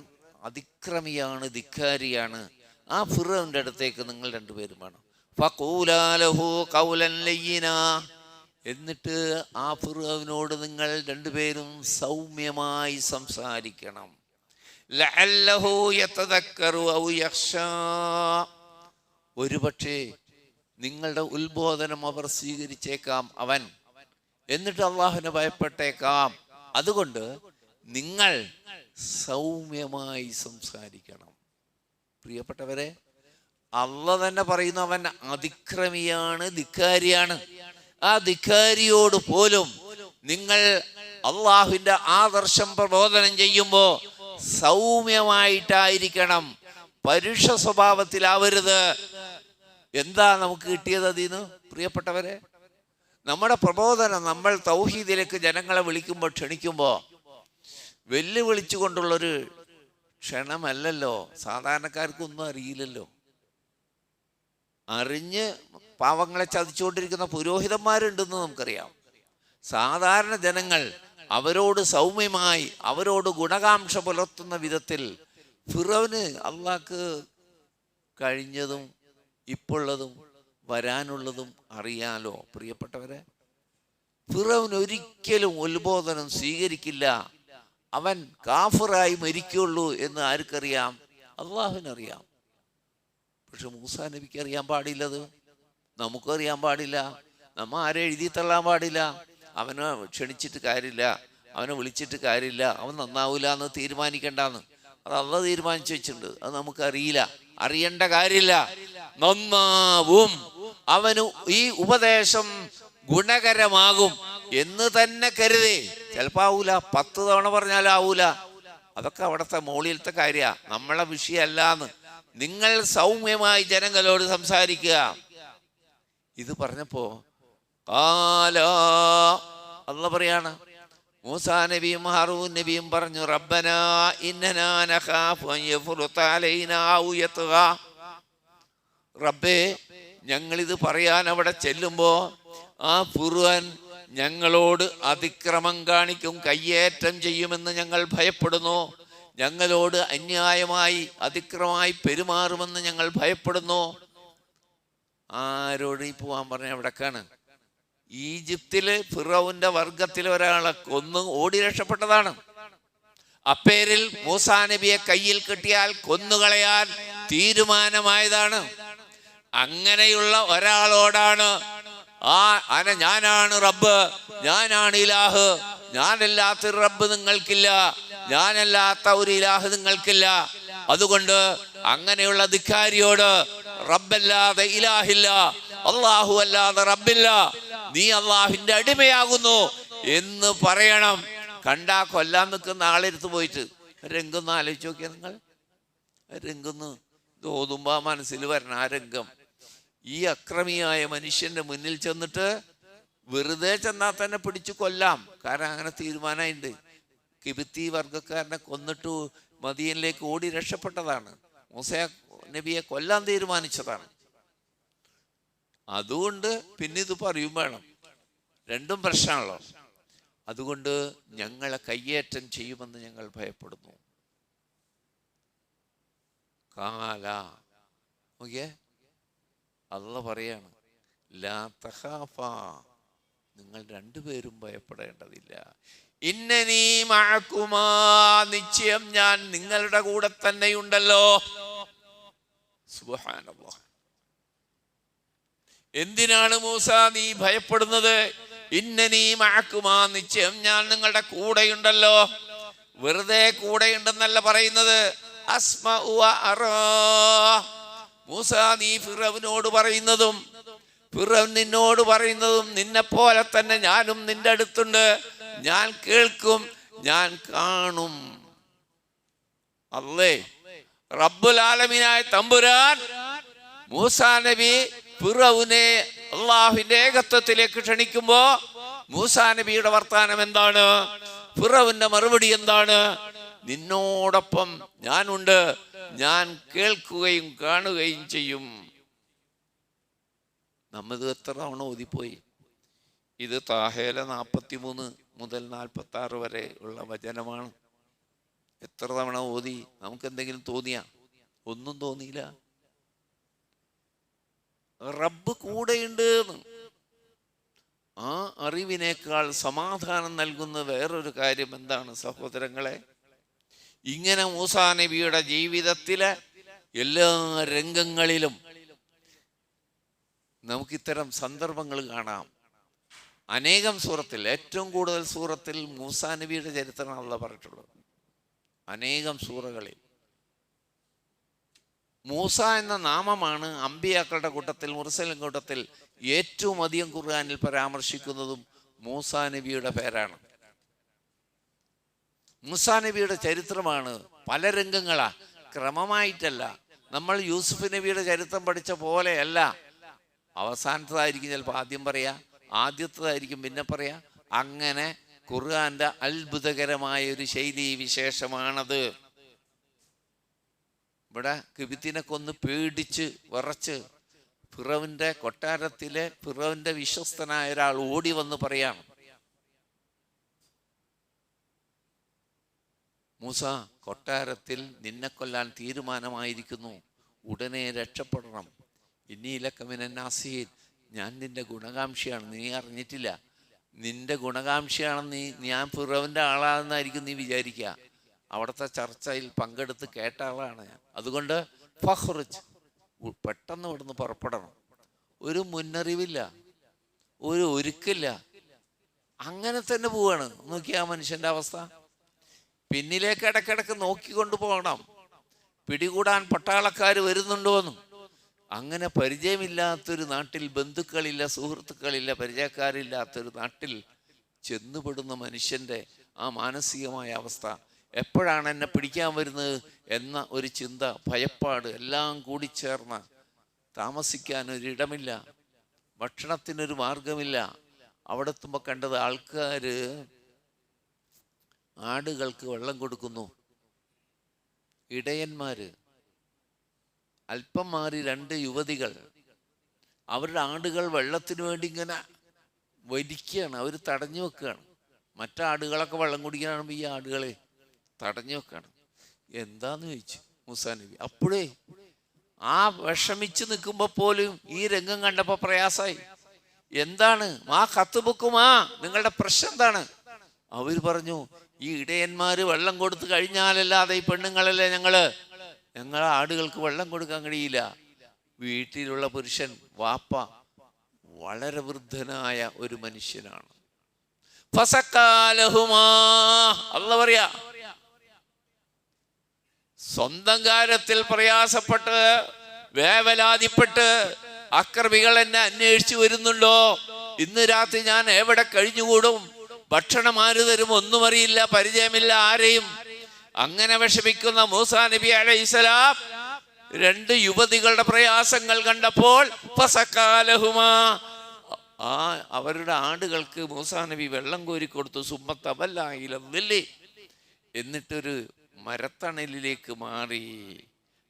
അതിക്രമിയാണ്, ധിക്കാരിയാണ്. ആ ഫിർഔന്റെ അടുത്തേക്ക് നിങ്ങൾ രണ്ടുപേരും വേണം. ഫഖൂലാ ലഹു ഖൗലൻ ലയ്യിനാ, എന്നിട്ട് ആ ഫിർഔനോട് നിങ്ങൾ രണ്ടുപേരും സൗമ്യമായി സംസാരിക്കണം. ലഅല്ലഹു യതദക്കറു ഔ യഖ്ശാ, ഒരുപക്ഷേ നിങ്ങളുടെ ഉത്ബോധനം അവർ സ്വീകരിച്ചേക്കാം അവൻ, എന്നിട്ട് അള്ളാഹുവിനെ ഭയപ്പെട്ടേക്കാം. അതുകൊണ്ട് നിങ്ങൾ സൗമ്യമായി സംസാരിക്കണം. പ്രിയപ്പെട്ടവരെ, അള്ളാഹ് തന്നെ പറയുന്നു അവൻ അതിക്രമിയാണ്, ധിക്കാരിയാണ്. ആ ധിക്കാരിയോട് പോലും നിങ്ങൾ അള്ളാഹുവിന്റെ ആദർശം പ്രബോധനം ചെയ്യുമ്പോൾ സൗമ്യമായിട്ടായിരിക്കണം, പരുഷ സ്വഭാവത്തിലാവരുത്. എന്താ നമുക്ക് കിട്ടിയത് അതിന്ന്? പ്രിയപ്പെട്ടവരെ, നമ്മുടെ പ്രബോധനം, നമ്മൾ തൗഹീദിലേക്ക് ജനങ്ങളെ വിളിക്കുമ്പോൾ, ക്ഷണിക്കുമ്പോൾ വെല്ലുവിളിച്ചുകൊണ്ടുള്ളൊരു ക്ഷണമല്ലല്ലോ. സാധാരണക്കാർക്കൊന്നും അറിയില്ലല്ലോ. അറിഞ്ഞ് പാവങ്ങളെ ചതിച്ചുകൊണ്ടിരിക്കുന്ന പുരോഹിതന്മാരുണ്ടെന്ന് നമുക്കറിയാം. സാധാരണ ജനങ്ങൾ അവരോട് സൗമ്യമായി, അവരോട് ഗുണകാംക്ഷ പുലർത്തുന്ന വിധത്തിൽ ഫിറൗന് അള്ളാഹ്ക്ക് കഴിഞ്ഞതും ഇപ്പോഴതും വരാനുള്ളതും അറിയാലോ. പ്രിയപ്പെട്ടവരെ, ഫിറൗൻ ഒരിക്കലും ഉത്ബോധനം സ്വീകരിക്കില്ല, അവൻ കാഫിറായി മരിക്കുള്ളൂ എന്ന് ആർക്കറിയാം? അള്ളാഹുവിനറിയാം. പക്ഷെ മൂസാ നബിക്ക് അറിയാൻ പാടില്ലത്, നമുക്കറിയാൻ പാടില്ല. നമ്മ ആരെ എഴുതി തള്ളാൻ പാടില്ല. അവനെ ക്ഷണിച്ചിട്ട് കാര്യമില്ല, അവനെ വിളിച്ചിട്ട് കാര്യമില്ല, അവൻ നന്നാവില്ല എന്ന് തീരുമാനിക്കണ്ടെന്ന്. അത് അള്ളാഹ് തീരുമാനിച്ചു വെച്ചിട്ടുണ്ട്. അത് നമുക്കറിയില്ല, അറിയേണ്ട കാര്യമില്ല. നന്നാവും, അവന് ഈ ഉപദേശം ഗുണകരമാകും എന്ന് തന്നെ കരുതി. ചിലപ്പോൾ ആവൂല, 10 തവണ പറഞ്ഞാലാവൂല. അതൊക്കെ അവിടുത്തെ മോളിലത്തെ കാര്യമാണ്, നമ്മളെ വിഷയമല്ലാന്ന്. നിങ്ങൾ സൗമ്യമായി ജനങ്ങളോട് സംസാരിക്കുക. ഇത് പറഞ്ഞപ്പോ അള്ളാഹ് പറയാണ്, മൂസാ നബിയും ഹാറൂൻ നബിയും പറഞ്ഞു, റബ്ബനാ ഇന്നനാ നഖാഫു അൻ യഫ്റുത അലൈനാ ഔ യത്ഗ. റബ്ബേ, ഞങ്ങളിത് പറയാൻ അവിടെ ചെല്ലുമ്പോ ആ ഫിർഔൻ ഞങ്ങളോട് അതിക്രമം കാണിക്കും, കയ്യേറ്റം ചെയ്യുമെന്ന് ഞങ്ങൾ ഭയപ്പെടുന്നു. ഞങ്ങളോട് അന്യായമായി അതിക്രമമായി പെരുമാറുമെന്ന് ഞങ്ങൾ ഭയപ്പെടുന്നു. ആരോട് ഈ പോവാൻ പറഞ്ഞ എവിടേക്കാണ്? ഈജിപ്തില് ഫിറൗന്റെ വർഗത്തിലെ ഒരാളെ കൊന്ന് ഓടി രക്ഷപ്പെട്ടതാണ്. അപ്പേരിൽ മൂസാ നബിയെ കയ്യിൽ കിട്ടിയാൽ കൊന്നുകളയാൻ തീരുമാനമായതാണ്. അങ്ങനെയുള്ള ഒരാളോടാണ് ഞാനാണ് റബ്ബ്, ഞാനാണ് ഇലാഹ്, ഞാനല്ലാത്തൊരു റബ്ബ് നിങ്ങൾക്കില്ല, ഞാനല്ലാത്ത ഒരു ഇലാഹ് നിങ്ങൾക്കില്ല. അതുകൊണ്ട് അങ്ങനെയുള്ള ധിക്കാരിയോട് റബ്ബല്ലാതെ ഇലാഹില്ല, അള്ളാഹു അല്ലാതെ റബ്ബില്ല, നീ അള്ളാഹുവിന്റെ അടിമയാകുന്നു എന്ന് പറയണം. കണ്ടാ കൊല്ലാൻ നിൽക്കുന്ന ആളെടുത്ത് പോയിട്ട് രംഗൊന്ന് ആലോചിച്ച് നോക്കിയാൽ നിങ്ങൾ. രംഗൊന്ന് തോന്നുമ്പോ മനസ്സിൽ വരണം ആ രംഗം. ഈ അക്രമിയായ മനുഷ്യന്റെ മുന്നിൽ ചെന്നിട്ട് വെറുതെ ചെന്നാൽ തന്നെ പിടിച്ചു കൊല്ലാം. കാരണം അങ്ങനെ തീരുമാനമുണ്ട്. കിബിത്തി വർഗക്കാരനെ കൊന്നിട്ട് മദീനയിലേക്ക് ഓടി രക്ഷപ്പെട്ടതാണ്. മൂസാ നബിയെ കൊല്ലാൻ തീരുമാനിച്ചതാണ്. അതുകൊണ്ട് പിന്നെ ഇത് പറയും വേണം, രണ്ടും പ്രശ്നമാണല്ലോ. അതുകൊണ്ട് ഞങ്ങളെ കയ്യേറ്റം ചെയ്യുമെന്ന് ഞങ്ങൾ ഭയപ്പെടുന്നു. ഓക്കെ, അള്ളാഹ് പറയാണ്, ലാ തഖാഫാ, നിങ്ങൾ രണ്ടുപേരും ഭയപ്പെടേണ്ടതില്ല. ഇന്നനീ മഅകുമാ, നിശ്ചയം ഞാൻ നിങ്ങളുടെ കൂടെ തന്നെയുണ്ടല്ലോ. സുബ്ഹാനല്ലാഹ്. എന്തിനാണ് മൂസ നീ ഭയപ്പെടുന്നത്? ഇന്നനീ മഅകുമാ, നിശ്ചയം ഞാൻ നിങ്ങളുടെ കൂടെയുണ്ടല്ലോ. വെറുതെ കൂടെയുണ്ടെന്നല്ല പറയുന്നത്. അസ്മഉ വ അറാ. മൂസ നീ ഫിറൗനോട് പറയുന്നതും ഫിറൗൻ നിന്നോട് പറയുന്നതും നിന്നെ പോലെ തന്നെ ഞാനും നിന്റെ അടുത്തുണ്ട്. ഞാൻ കേൾക്കും, ഞാൻ കാണും. അല്ലേ, റബ്ബുൽ ആലമീനായ തമ്പുരാൻ മൂസാ നബി ഫിറൗനെ അള്ളാഹുവിന്റെ ഏകത്വത്തിലേക്ക് ക്ഷണിക്കുമ്പോ മൂസാ നബിയുടെ വർത്താനം എന്താണ്? ഫിറൗന്റെ മറുപടി എന്താണ്? നിന്നോടൊപ്പം ഞാനുണ്ട്, ഞാൻ കേൾക്കുകയും കാണുകയും ചെയ്യും. നമ്മത് എത്ര തവണ ഓതിപ്പോയി. ഇത് താഹേല 43 മുതൽ 46 വരെ ഉള്ള വചനമാണ്. എത്ര തവണ ഓതി? നമുക്ക് എന്തെങ്കിലും തോന്നിയ? ഒന്നും തോന്നിയില്ല. റബ്ബ് കൂടെയുണ്ട്. ആ അറിവിനേക്കാൾ സമാധാനം നൽകുന്ന വേറൊരു കാര്യം എന്താണ് സഹോദരങ്ങളെ? ഇങ്ങനെ മൂസാ നബിയുടെ ജീവിതത്തിലെ എല്ലാ രംഗങ്ങളിലും നമുക്കിത്തരം സന്ദർഭങ്ങൾ കാണാം. അനേകം സൂറത്തിൽ, ഏറ്റവും കൂടുതൽ സൂറത്തിൽ മൂസാ നബിയുടെ ചരിത്രമാണ് അള്ളാഹ് പറഞ്ഞിട്ടുള്ളത്. അനേകം സൂറകളിൽ മൂസ എന്ന നാമമാണ് അമ്പിയാക്കളുടെ കൂട്ടത്തിൽ, മുർസലിൻ കൂട്ടത്തിൽ ഏറ്റവും അധികം ഖുർആനിൽ പരാമർശിക്കുന്നതും മൂസാ നബിയുടെ പേരാണ്. മൂസാ നബിയുടെ ചരിത്രമാണ് പല രംഗങ്ങളാ, ക്രമമായിട്ടല്ല. നമ്മൾ യൂസുഫ് നബിയുടെ ചരിത്രം പഠിച്ച പോലെയല്ല. അവസാനത്തതായിരിക്കും ചിലപ്പോൾ ആദ്യം പറയാ, ആദ്യത്തേതായിരിക്കും പിന്നെ പറയാ. അങ്ങനെ ഖുർആന്റെ അത്ഭുതകരമായ ഒരു ശൈലി വിശേഷമാണത്. ഇവിടെ കിബിത്തിനെ കൊന്ന് പേടിച്ച് വിറച്ച് ഫിറോവിന്റെ കൊട്ടാരത്തിലെ ഫിറോവിന്റെ വിശ്വസ്തനായ ഒരാൾ ഓടി വന്ന് പറയാണ്, മൂസ, കൊട്ടാരത്തിൽ നിന്നെ കൊല്ലാൻ തീരുമാനമായിരിക്കുന്നു, ഉടനെ രക്ഷപ്പെടണം. ഇന്നീലക്കമിനാസീൻ, ഞാൻ നിന്റെ ഗുണകാംക്ഷിയാണ്, നീ അറിഞ്ഞിട്ടില്ല. നിന്റെ ഗുണകാംക്ഷിയാണെന്ന് ഞാൻ ഫിറോവിന്റെ ആളാണെന്നായിരിക്കും നീ വിചാരിക്കുക. അവിടുത്തെ ചർച്ചയിൽ പങ്കെടുത്ത് കേട്ട ആളാണ് ഞാൻ. അതുകൊണ്ട് ഫഖ്റുജ്, പെട്ടെന്ന് ഇവിടുന്ന് പുറപ്പെടണം. ഒരു മുന്നറിവില്ല, ഒരു ഒരുക്കില്ല, അങ്ങനെ തന്നെ പോവാണ്. നോക്കിയാ മനുഷ്യന്റെ അവസ്ഥ. പിന്നിലേക്ക് ഇടക്കിടക്ക് നോക്കിക്കൊണ്ട് പോകണം, പിടികൂടാൻ പട്ടാളക്കാർ വരുന്നുണ്ടോന്നും. അങ്ങനെ പരിചയമില്ലാത്തൊരു നാട്ടിൽ, ബന്ധുക്കളില്ല, സുഹൃത്തുക്കളില്ല, പരിചയക്കാരില്ലാത്തൊരു നാട്ടിൽ ചെന്നുപെടുന്ന മനുഷ്യന്റെ ആ മാനസികമായ അവസ്ഥ, എപ്പോഴാണ് എന്നെ പിടിക്കാൻ വരുന്നത് എന്ന ഒരു ചിന്ത, ഭയപ്പാട് എല്ലാം കൂടി ചേർന്ന, താമസിക്കാനൊരിടമില്ല, ഭക്ഷണത്തിനൊരു മാർഗമില്ല. അവിടെ എത്തുമ്പോൾ കണ്ടത് ആൾക്കാര് ആടുകൾക്ക് വെള്ളം കൊടുക്കുന്നു. ഇടയന്മാര്, അല്പം മാറി 2 യുവതികൾ, അവരുടെ ആടുകൾ വെള്ളത്തിന് വേണ്ടി ഇങ്ങനെ വലിക്കുകയാണ്, അവർ തടഞ്ഞു വെക്കുകയാണ്. മറ്റാടുകളൊക്കെ വെള്ളം കുടിക്കാനാണ്, ഈ ആടുകളെ തടഞ്ഞു വെക്കാണ്. എന്താന്ന് ചോദിച്ചു മൂസാ നബി. അപ്പോഴേ ആ വിഷമിച്ച് നിൽക്കുമ്പോ പോലും ഈ രംഗം കണ്ടപ്പോ പ്രയാസായി. എന്താണ് മാ ഖത്ബുക്കുമാ, നിങ്ങളുടെ പ്രശ്നം എന്താണ്? അവർ പറഞ്ഞു, ഈ ഇടയന്മാര് വെള്ളം കൊടുത്തു കഴിഞ്ഞാലല്ലാതെ ഈ പെണ്ണുങ്ങളല്ലേ ഞങ്ങളെ ആടുകൾക്ക് വെള്ളം കൊടുക്കാൻ കഴിയില്ല. വീട്ടിലുള്ള പുരുഷൻ, വാപ്പ, വളരെ വൃദ്ധനായ ഒരു മനുഷ്യനാണ്. അല്ലാഹു പറയാ, സ്വന്തം കാര്യത്തിൽ പ്രയാസപ്പെട്ട് വേവലാതിപ്പെട്ട് അക്രമികൾ എന്നെ അന്വേഷിച്ചു വരുന്നുണ്ടോ, ഇന്ന് രാത്രി ഞാൻ എവിടെ കഴിഞ്ഞുകൂടും, ഭക്ഷണം ആര് തരും, ഒന്നും അറിയില്ല, പരിചയമില്ല ആരെയും. അങ്ങനെ വിഷമിക്കുന്ന മൂസാ നബി അലൈഹിസ്സലാം 2 യുവതികളുടെ പ്രയാസങ്ങൾ കണ്ടപ്പോൾ അവരുടെ ആടുകൾക്ക് മൂസാ നബി വെള്ളം കോരിക്കൊടുത്തു. സുമ്മത്തവല്ലായില്ലേ, എന്നിട്ടൊരു മരത്തണലിലേക്ക് മാറി.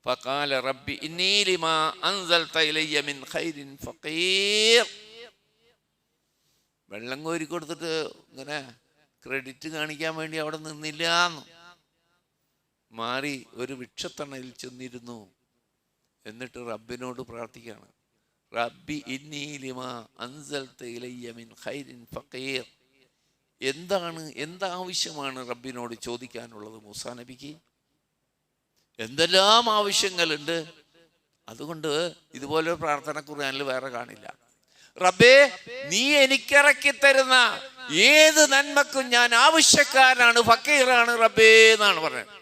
ഫഖാല റബ്ബി ഇന്നീ ലിമാ അൻസൽത ഇലയ്യ മിൻ ഖൈരിൻ ഫഖീർ. വെള്ളം കോരി കൊടുത്തിട്ട് ഇങ്ങനെ ക്രെഡിറ്റ് കാണിക്കാൻ വേണ്ടി അവിടെ നിന്നില്ല, മാറി ഒരു വൃക്ഷത്തണലിൽ ചെന്നിരുന്നു. എന്നിട്ട് റബ്ബിനോട് പ്രാർത്ഥിക്കുകയാണ്, റബ്ബി ഇന്നീ ലിമാ അൻസൽത ഇലയ്യ മിൻ ഖൈരിൻ ഫഖീർ. എന്താവശ്യമാണ് റബ്ബിനോട് ചോദിക്കാനുള്ളത് മൂസാ നബിക്ക്? എന്തെല്ലാം ആവശ്യങ്ങളുണ്ട്. അതുകൊണ്ട് ഇതുപോലൊരു പ്രാർത്ഥന ഖുർആനിൽ വേറെ കാണില്ല. റബ്ബേ, നീ എനിക്കിറക്കി തരുന്ന ഏത് നന്മക്കും ഞാൻ ആവശ്യക്കാരനാണ്, ഫക്കീറാണ് റബ്ബേ എന്നാണ് പറഞ്ഞത്.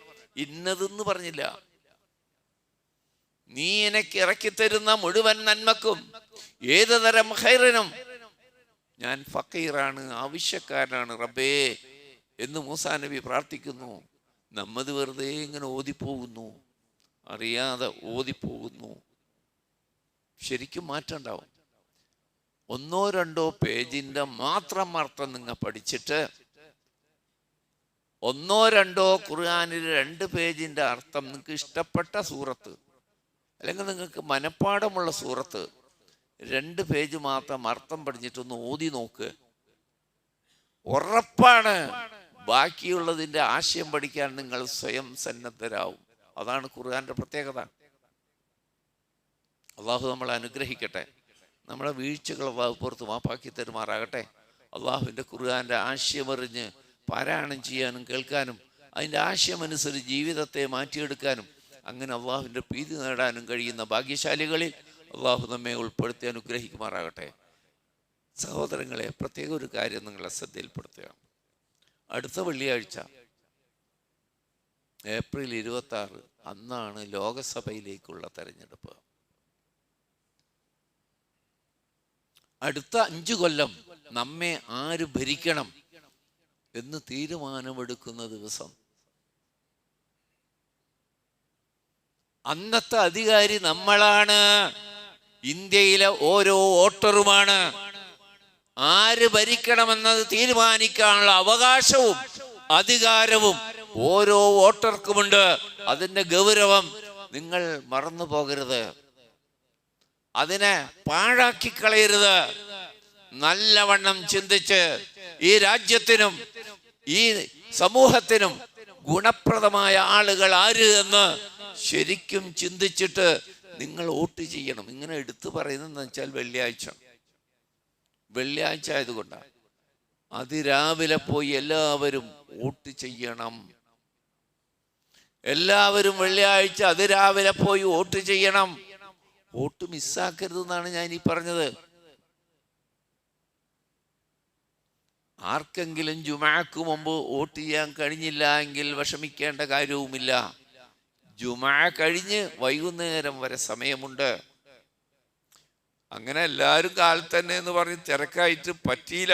ഇന്നതെന്ന് പറഞ്ഞില്ല. നീ എനിക്ക് ഇറക്കി തരുന്ന മുഴുവൻ നന്മക്കും, ഏത് തരം ഖൈറിനും ഞാൻ ഫക്കീറാണ്, ആവശ്യക്കാരനാണ് റബ്ബേ എന്ന് മൂസാ നബി പ്രാർത്ഥിക്കുന്നു. നമ്മത് വെറുതെ ഇങ്ങനെ ഓതിപ്പോകുന്നു, അറിയാതെ ഓതിപ്പോകുന്നു. ശരിക്കും മാറ്റമുണ്ടാവും. 1-2 പേജിന്റെ മാത്രം അർത്ഥം നിങ്ങൾ പഠിച്ചിട്ട് 1-2 ഖുർആനിൽ 2 പേജിന്റെ അർത്ഥം, നിങ്ങൾക്ക് ഇഷ്ടപ്പെട്ട സൂറത്ത് അല്ലെങ്കിൽ നിങ്ങൾക്ക് മനപ്പാടമുള്ള സൂറത്ത് 2 പേജ് മാത്രം അർത്ഥം പഠിച്ചിട്ടൊന്ന് ഓതി നോക്ക്. ഉറപ്പാണ് ബാക്കിയുള്ളതിൻ്റെ ആശയം പഠിക്കാൻ നിങ്ങൾ സ്വയം സന്നദ്ധരാവും. അതാണ് ഖുർആന്റെ പ്രത്യേകത. അള്ളാഹു നമ്മളെ അനുഗ്രഹിക്കട്ടെ. നമ്മളെ വീഴ്ചകൾ അള്ളാഹു പുറത്ത് മാപ്പാക്കി തരുമാറാകട്ടെ. അള്ളാഹുവിൻ്റെ ഖുർആന്റെ ആശയമറിഞ്ഞ് പാരായണം ചെയ്യാനും കേൾക്കാനും അതിൻ്റെ ആശയമനുസരിച്ച് ജീവിതത്തെ മാറ്റിയെടുക്കാനും അങ്ങനെ അള്ളാഹുവിൻ്റെ പ്രീതി നേടാനും കഴിയുന്ന ഭാഗ്യശാലികളിൽ അള്ളാഹു നമ്മെ ഉൾപ്പെടുത്തി അനുഗ്രഹിക്കുമാറാകട്ടെ. സഹോദരങ്ങളെ, പ്രത്യേക ഒരു കാര്യം നിങ്ങളെ ശ്രദ്ധയിൽപ്പെടുത്തുക. അടുത്ത വെള്ളിയാഴ്ച ഏപ്രിൽ 26 അന്നാണ് ലോകസഭയിലേക്കുള്ള തെരഞ്ഞെടുപ്പ്. അടുത്ത 5 കൊല്ലം നമ്മെ ആര് ഭരിക്കണം എന്ന് തീരുമാനമെടുക്കുന്ന ദിവസം. അന്നത്തെ അധികാരി നമ്മളാണ്, ഇന്ത്യയിലെ ഓരോ വോട്ടറുമാണ്. ആര് ഭരിക്കണമെന്നത് തീരുമാനിക്കാനുള്ള അവകാശവും അധികാരവും ഓരോ വോട്ടർക്കുമുണ്ട്. അതിന്റെ ഗൗരവം നിങ്ങൾ മറന്നു പോകരുത്, അതിനെ പാഴാക്കി കളയരുത്. നല്ലവണ്ണം ചിന്തിച്ച് ഈ രാജ്യത്തിനും ഈ സമൂഹത്തിനും ഗുണപ്രദമായ ആളുകൾ ആര് എന്ന് ശരിക്കും ചിന്തിച്ചിട്ട് നിങ്ങൾ വോട്ട് ചെയ്യണം. ഇങ്ങനെ എടുത്തു പറയുന്നതെന്ന് വെച്ചാൽ വെള്ളിയാഴ്ച ആയതുകൊണ്ടാണ്. അതിരാവിലെ പോയി എല്ലാവരും വോട്ട് ചെയ്യണം. എല്ലാവരും വെള്ളിയാഴ്ച അതിരാവിലെ പോയി വോട്ട് ചെയ്യണം. വോട്ട് മിസ്സാക്കരുതെന്നാണ് ഞാൻ ഈ പറഞ്ഞത്. ആർക്കെങ്കിലും ജുമാക്ക് മുമ്പ് വോട്ട് ചെയ്യാൻ കഴിഞ്ഞില്ല എങ്കിൽ വിഷമിക്കേണ്ട കാര്യവുമില്ല. ജുമാ കഴിഞ്ഞ് വൈകുന്നേരം വരെ സമയമുണ്ട്. അങ്ങനെ എല്ലാവരും കാലത്ത് തന്നെ എന്ന് പറഞ്ഞ് തിരക്കായിട്ട് പറ്റിയില്ല.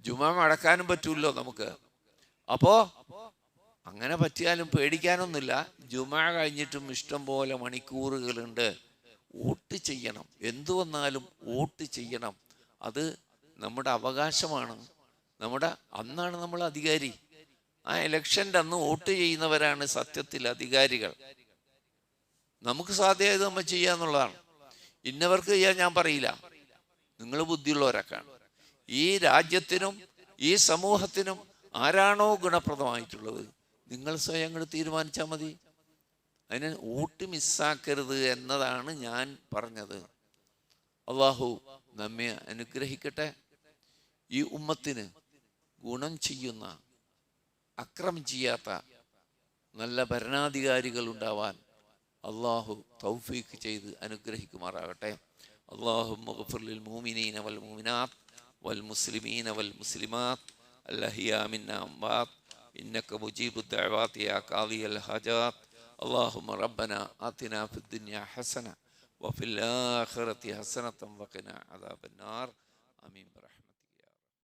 ജുമാ മടക്കാനും പറ്റൂല്ലോ നമുക്ക്. അപ്പോ അങ്ങനെ പറ്റിയാലും പേടിക്കാനൊന്നുമില്ല. ജുമാ കഴിഞ്ഞിട്ടും ഇഷ്ടം പോലെ മണിക്കൂറുകളുണ്ട്. വോട്ട് ചെയ്യണം, എന്തു വന്നാലും വോട്ട് ചെയ്യണം. അത് നമ്മുടെ അവകാശമാണ്. അന്നാണ് നമ്മൾ അധികാരി. ആ ഇലക്ഷൻ്റെ അന്ന് വോട്ട് ചെയ്യുന്നവരാണ് സത്യത്തിൽ അധികാരികൾ. നമുക്ക് സാധ്യത നമ്മൾ ചെയ്യാന്നുള്ളതാണ്. ഇന്നവർക്ക് ചെയ്യാൻ ഞാൻ പറയില്ല, നിങ്ങൾ ബുദ്ധിയുള്ളവരൊക്കെയാണ്. ഈ രാജ്യത്തിനും ഈ സമൂഹത്തിനും ആരാണോ ഗുണപ്രദമായിട്ടുള്ളത് നിങ്ങൾ സ്വയം അങ്ങോട്ട് തീരുമാനിച്ചാൽ മതി. അതിന് വോട്ട് മിസ്സാക്കരുത് എന്നതാണ് ഞാൻ പറഞ്ഞത്. അള്ളാഹു നമ്മെ അനുഗ്രഹിക്കട്ടെ. ഈ ഉമ്മത്തിന് ഗുണം ചെയ്യുന്ന, അക്രമം ചെയ്യാത്ത നല്ല ഭരണാധികാരികൾ ഉണ്ടാവാൻ അള്ളാഹു തൗഫീഖ് ചെയ്ത് അനുഗ്രഹിക്കുമാറാകട്ടെ. അല്ലാഹുമ്മ ഗ്ഫിർ ലിൽ മുഅ്മിനീന വൽ മുഅ്മിനാത്ത് വൽ മുസ്ലിമീന വൽ മുസ്ലിമാത്ത് അൽഅഹ്യാ മിന്നാ അംവാത്ത് ഇന്നക മുജീബുദ് ദഅവാതി യാ ഖാദിയൽ ഹജാത്ത്. اللهم ربنا آتنا في الدنيا حسنة وفي الآخرة حسنة وقنا عذاب النار. آمين برحمتك.